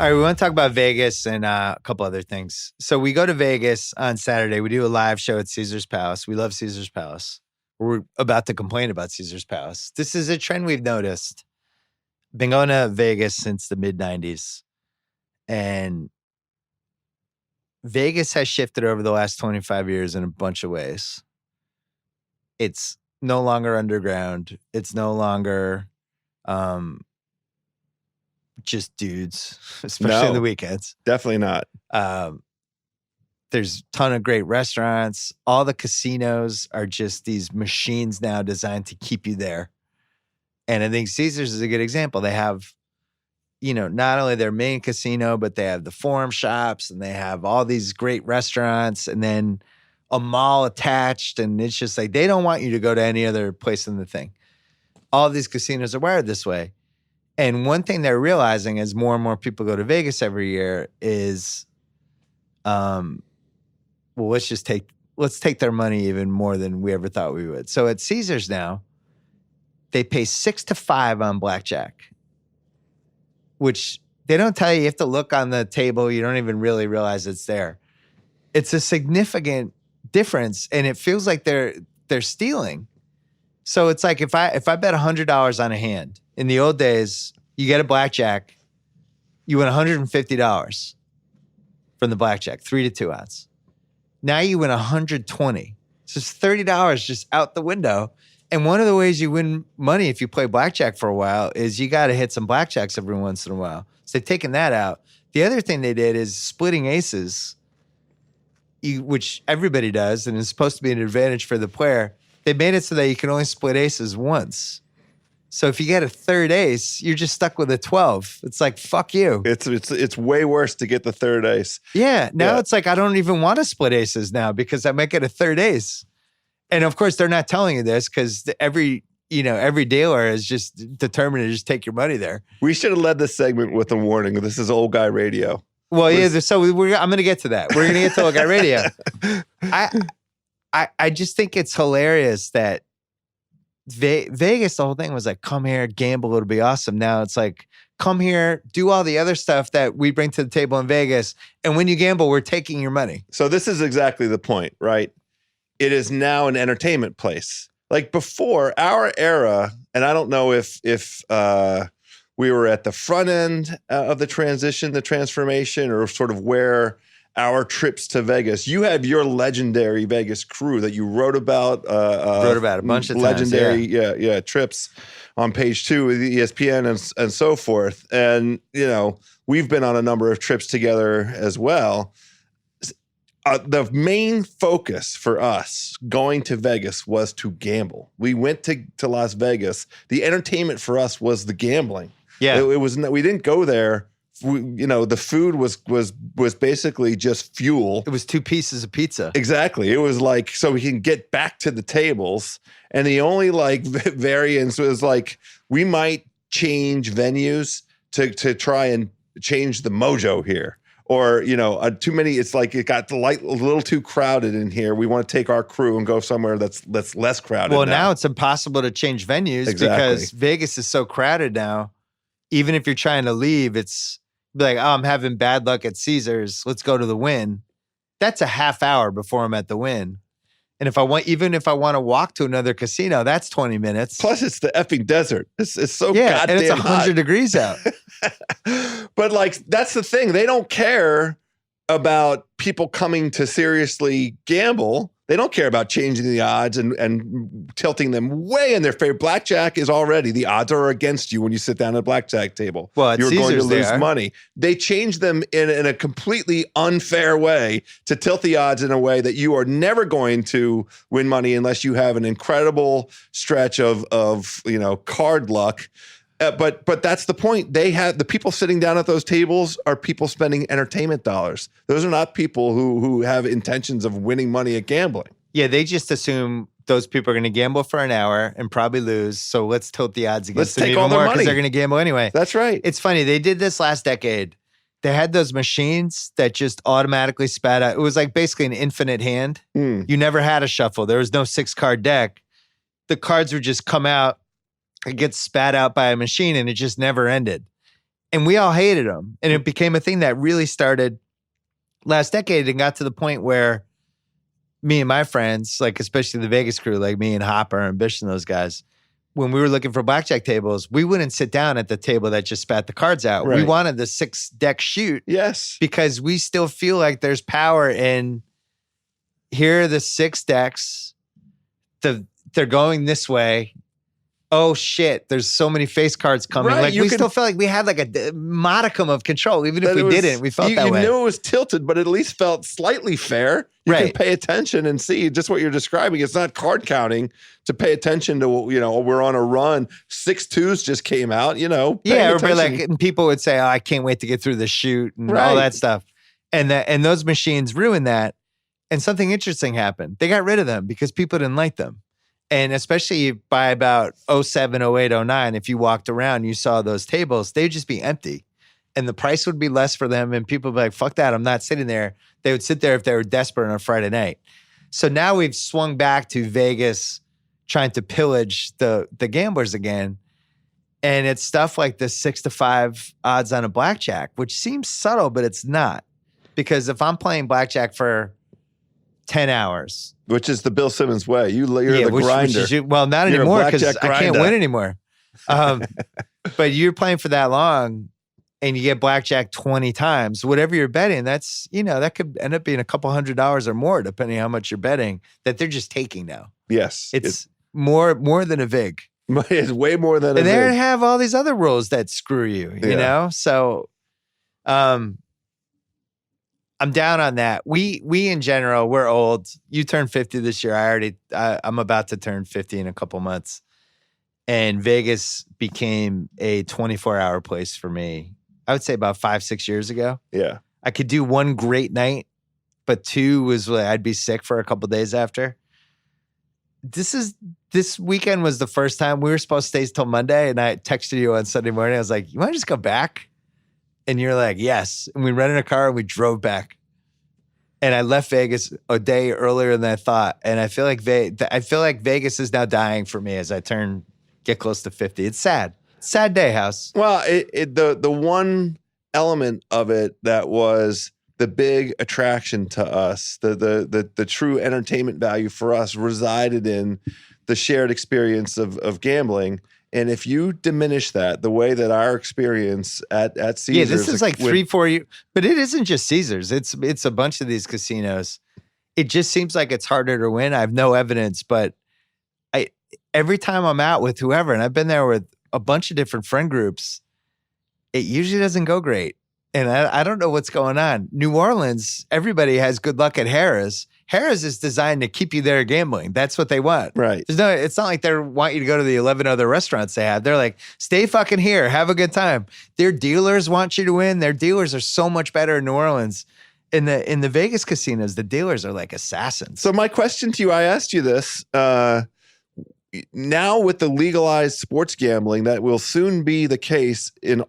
All right, we want to talk about Vegas and a couple other things. So we go to Vegas on Saturday. We do a live show at Caesar's Palace. We love Caesar's Palace. We're about to complain about Caesar's Palace. This is a trend we've noticed. Been going to Vegas since the mid-90s. And Vegas has shifted over the last 25 years in a bunch of ways. It's no longer underground. It's no longer just dudes, especially on the weekends. Definitely not. There's a ton of great restaurants. All the casinos are just these machines now designed to keep you there. And I think Caesars is a good example. They have, not only their main casino, but they have the Forum Shops and they have all these great restaurants and then a mall attached. And it's just like, they don't want you to go to any other place in the thing. All these casinos are wired this way. And one thing they're realizing as more and more people go to Vegas every year is, let's take their money even more than we ever thought we would. So at Caesars now, they pay 6 to 5 on blackjack, which they don't tell you. You have to look on the table. You don't even really realize it's there. It's a significant difference, and it feels like they're stealing. So it's like if I bet $100 on a hand, in the old days, you get a blackjack, you win $150 from the blackjack, 3-2 odds. Now you win $120. So it's $30 just out the window. And one of the ways you win money if you play blackjack for a while is you got to hit some blackjacks every once in a while. So they've taken that out. The other thing they did is splitting aces, which everybody does, and is supposed to be an advantage for the player. They made it so that you can only split aces once. So if you get a third ace, you're just stuck with a 12. It's like, fuck you. It's way worse to get the third ace. Yeah. Now it's like, I don't even want to split aces now because I might get a third ace. And of course, they're not telling you this because every dealer is just determined to just take your money there. We should have led this segment with a warning. This is old guy radio. Well, so I'm going to get to that. We're going to get to old guy radio. I just think it's hilarious that Vegas, the whole thing was like, come here, gamble, it'll be awesome. Now it's like, come here, do all the other stuff that we bring to the table in Vegas. And when you gamble, we're taking your money. So this is exactly the point, right? It is now an entertainment place. Like before our era, and I don't know if we were at the front end of the transition, the transformation, or sort of where our trips to Vegas. You have your legendary Vegas crew that you wrote about. Wrote about a bunch of legendary, times, trips on page 2 of the ESPN and so forth. And we've been on a number of trips together as well. The main focus for us going to Vegas was to gamble. We went to Las Vegas. The entertainment for us was the gambling. Yeah, it was. We didn't go there. The food was basically just fuel. It was 2 pieces of pizza. Exactly. It was like, so we can get back to the tables. And the only variance was like, we might change venues to try and change the mojo here. Or, too many, it's like it got a little too crowded in here. We want to take our crew and go somewhere that's less crowded. Well, now it's impossible to change venues because Vegas is so crowded now. Even if you're trying to leave, it's like, oh, I'm having bad luck at Caesars. Let's go to the Wynn. That's a half hour before I'm at the Wynn. And if I want to walk to another casino, that's 20 minutes. Plus, it's the effing desert. It's so goddamn and it's 100 degrees out. But that's the thing. They don't care about people coming to seriously gamble. They don't care about changing the odds and tilting them way in their favor. Blackjack is already, the odds are against you when you sit down at a blackjack table. Well, you're going to lose money. They change them in a completely unfair way to tilt the odds in a way that you are never going to win money unless you have an incredible stretch of card luck. But that's the point. They have the people sitting down at those tables are people spending entertainment dollars. Those are not people who have intentions of winning money at gambling. Yeah, they just assume those people are going to gamble for an hour and probably lose. So let's tilt the odds against them even more because they're going to gamble anyway. That's right. It's funny. They did this last decade. They had those machines that just automatically spat out. It was like basically an infinite hand. You never had a shuffle. There was no 6-card deck. The cards would just come out. It gets spat out by a machine and it just never ended. And we all hated them. And it became a thing that really started last decade and got to the point where me and my friends, like especially the Vegas crew, like me and Hopper and Bish and those guys, when we were looking for blackjack tables, we wouldn't sit down at the table that just spat the cards out. Right. We wanted the 6-deck shoot. Yes. Because we still feel like there's power in here are the 6 decks. They're going this way. Oh shit, there's so many face cards coming. Right, Like we still felt like we had like a modicum of control. Even if we didn't, we felt that way. You knew it was tilted, but at least felt slightly fair. You can pay attention and see just what you're describing. It's not card counting to pay attention to, we're on a run. 6 2s just came out, Yeah, everybody like, and people would say, oh, I can't wait to get through the shoot and all that stuff. And those machines ruined that. And something interesting happened. They got rid of them because people didn't like them. And especially by about 07, 08, 09, if you walked around, you saw those tables, they'd just be empty. And the price would be less for them. And people would be like, fuck that, I'm not sitting there. They would sit there if they were desperate on a Friday night. So now we've swung back to Vegas trying to pillage the gamblers again. And it's stuff like the 6-5 odds on a blackjack, which seems subtle, but it's not. Because if I'm playing blackjack for 10 hours. Which is the Bill Simmons way. You're the grinder. Well, not anymore because I can't win anymore. But you're playing for that long and you get blackjack 20 times. Whatever you're betting, that's, that could end up being a couple $100 or more depending on how much you're betting that they're just taking now. Yes. It's more than a VIG. It's way more than a VIG. And they have all these other rules that screw you, you know? So, I'm down on that. We in general, we're old. You turned 50 this year. I'm about to turn 50 in a couple months. And Vegas became a 24-hour place for me. I would say about 5-6 years ago. Yeah. I could do one great night, but 2 was like I'd be sick for a couple days after. This weekend was the first time we were supposed to stay till Monday, and I texted you on Sunday morning. I was like, you want to just go back? And you're like, yes. And we rented a car and we drove back. And I left Vegas a day earlier than I thought. And I feel like Vegas is now dying for me as I get close to 50. It's sad. Sad day, House. Well, the one element of it that was the big attraction to us, the true entertainment value for us resided in the shared experience of gambling. And if you diminish that, the way that our experience at Caesars, yeah, this is like 3-4 years, but it isn't just Caesars. It's a bunch of these casinos. It just seems like it's harder to win. I have no evidence, but every time I'm out with whoever, and I've been there with a bunch of different friend groups, it usually doesn't go great. And I don't know what's going on. New Orleans, everybody has good luck at Harrah's. Harrah's is designed to keep you there gambling. That's what they want. Right. It's not like they want you to go to the 11 other restaurants they have. They're like, stay fucking here. Have a good time. Their dealers want you to win. Their dealers are so much better in New Orleans. In the Vegas casinos, the dealers are like assassins. So my question to you, I asked you this, now with the legalized sports gambling, that will soon be the case in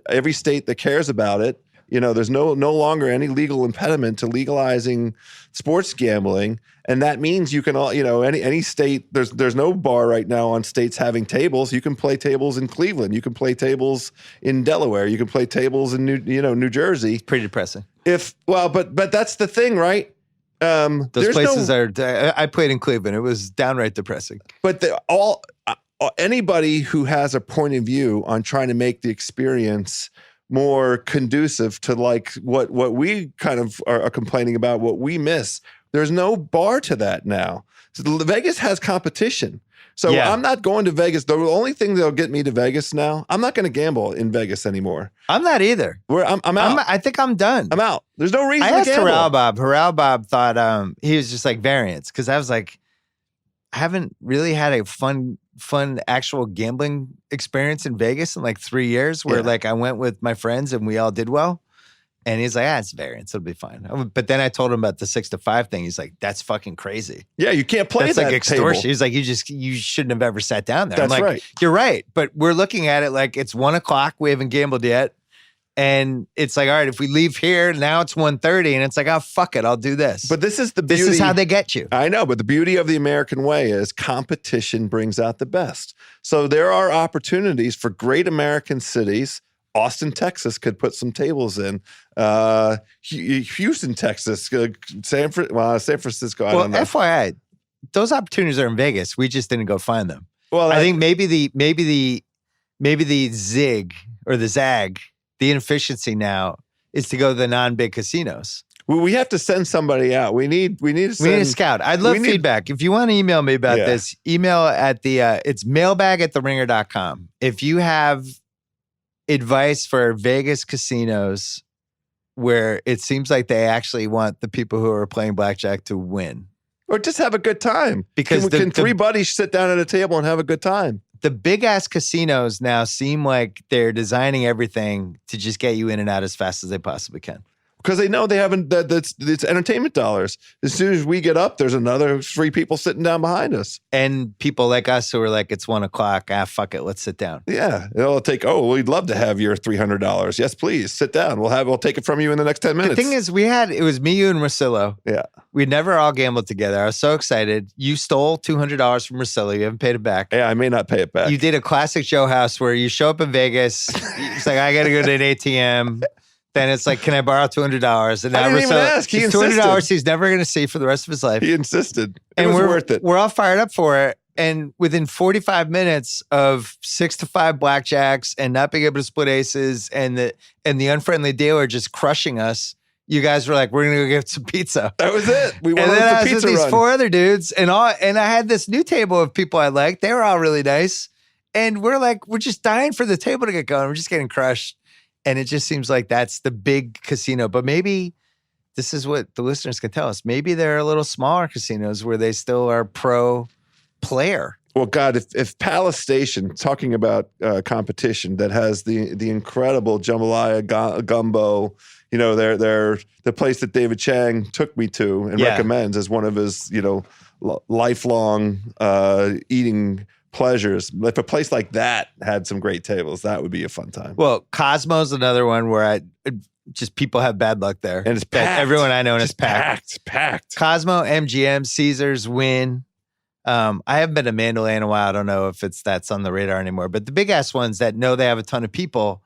every state that cares about it. There's no longer any legal impediment to legalizing sports gambling. And that means you can any state, there's no bar right now on states having tables. You can play tables in Cleveland. You can play tables in Delaware. You can play tables in New Jersey. It's pretty depressing. But that's the thing, right? Those places I played in Cleveland. It was downright depressing. But anybody who has a point of view on trying to make the experience more conducive to like what we kind of are complaining about, what we miss, there's no bar to that now. So Vegas has competition. So I'm not going to Vegas. The only thing that'll get me to Vegas now, I'm not going to gamble in Vegas anymore. I'm not either. I'm out. I think I'm done. I'm out. There's no reason I to asked gamble. Harrell Bob. Harrell Bob thought he was just like variance because I was like, I haven't really had a fun actual gambling experience in Vegas in like 3 years where like I went with my friends and we all did well. And he's like, it's variance. It'll be fine. But then I told him about the 6-5 thing. He's like, that's fucking crazy. Yeah, you can't play that's that like extortion. table. He's like, you shouldn't have ever sat down there. That's I'm like, right. You're right. But we're looking at it like it's 1:00. We haven't gambled yet. And it's like, all right, if we leave here, now it's 1:30. And it's like, oh, fuck it. I'll do this. But this is the beauty. This is how they get you. I know, but the beauty of the American way is competition brings out the best. So there are opportunities for great American cities Austin, Texas could put some tables in. Houston, Texas, San Francisco. I don't know. FYI, those opportunities are in Vegas. We just didn't go find them. Well, I think maybe the zig or the zag, the inefficiency now is to go to the non-big casinos. We have to send somebody out. We need a scout. I'd love feedback. If you want to email me about this, email at it's mailbag@theringer.com. If you have advice for Vegas casinos where it seems like they actually want the people who are playing blackjack to win. Or just have a good time. Because can three buddies sit down at a table and have a good time? The big ass casinos now seem like they're designing everything to just get you in and out as fast as they possibly can. Because they know they haven't, it's entertainment dollars. As soon as we get up, there's another 3 people sitting down behind us. And people like us who are like, it's 1:00. Fuck it. Let's sit down. Yeah. It'll take, we'd love to have your $300. Yes, please. Sit down. We'll take it from you in the next 10 minutes. The thing is, it was me, you, and Rosillo. Yeah. We never all gambled together. I was so excited. You stole $200 from Rosillo. You haven't paid it back. Yeah, I may not pay it back. You did a classic Joe House where you show up in Vegas. It's like, I got to go to an ATM. Then it's like, can I borrow $200? And now I didn't even ask. He insisted. $200 he's never going to see for the rest of his life. He insisted. It was worth it. We're all fired up for it. And within 45 minutes of 6 to 5 blackjacks and not being able to split aces and the unfriendly dealer just crushing us, you guys were like, we're going to go get some pizza. That was it. We went on the pizza pizza run. These 4 other dudes and I had this new table of people I liked. They were all really nice. And we're just dying for the table to get going. We're just getting crushed. And it just seems like that's the big casino. But maybe this is what the listeners can tell us. Maybe there are little smaller casinos where they still are pro player. Well, God, if Palace Station, talking about competition that has the incredible jambalaya gumbo, they're the place that David Chang took me to and recommends as one of his, lifelong eating pleasures. If a place like that had some great tables, that would be a fun time. Well, Cosmo's another one where people have bad luck there. And it's packed. Everyone I know is packed. Packed. Cosmo, MGM, Caesars, Wynn. I haven't been to Mandalay in a while. I don't know if that's on the radar anymore. But the big ass ones that know they have a ton of people,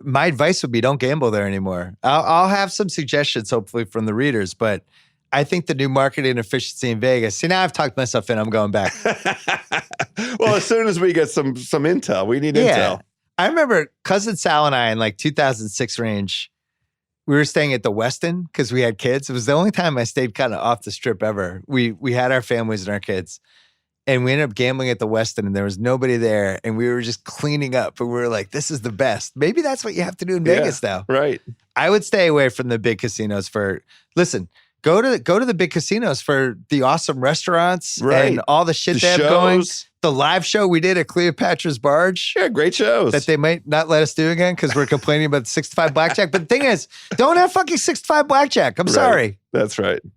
my advice would be don't gamble there anymore. I'll have some suggestions, hopefully, from the readers, but I think the new marketing efficiency in Vegas. See, now I've talked myself in. I'm going back. Well, as soon as we get some intel, we need intel. I remember cousin Sal and I in 2006 range, we were staying at the Westin because we had kids. It was the only time I stayed kind of off the strip ever. We had our families and our kids. And we ended up gambling at the Westin and there was nobody there. And we were just cleaning up. And we were like, this is the best. Maybe that's what you have to do in Vegas now. Right. I would stay away from the big casinos go to the big casinos for the awesome restaurants and all the shit they have going. The live show we did at Cleopatra's Barge. Yeah, great shows. That they might not let us do again because we're complaining about the 6 to 5 blackjack. But the thing is, don't have fucking 6 to 5 blackjack. I'm sorry. That's right.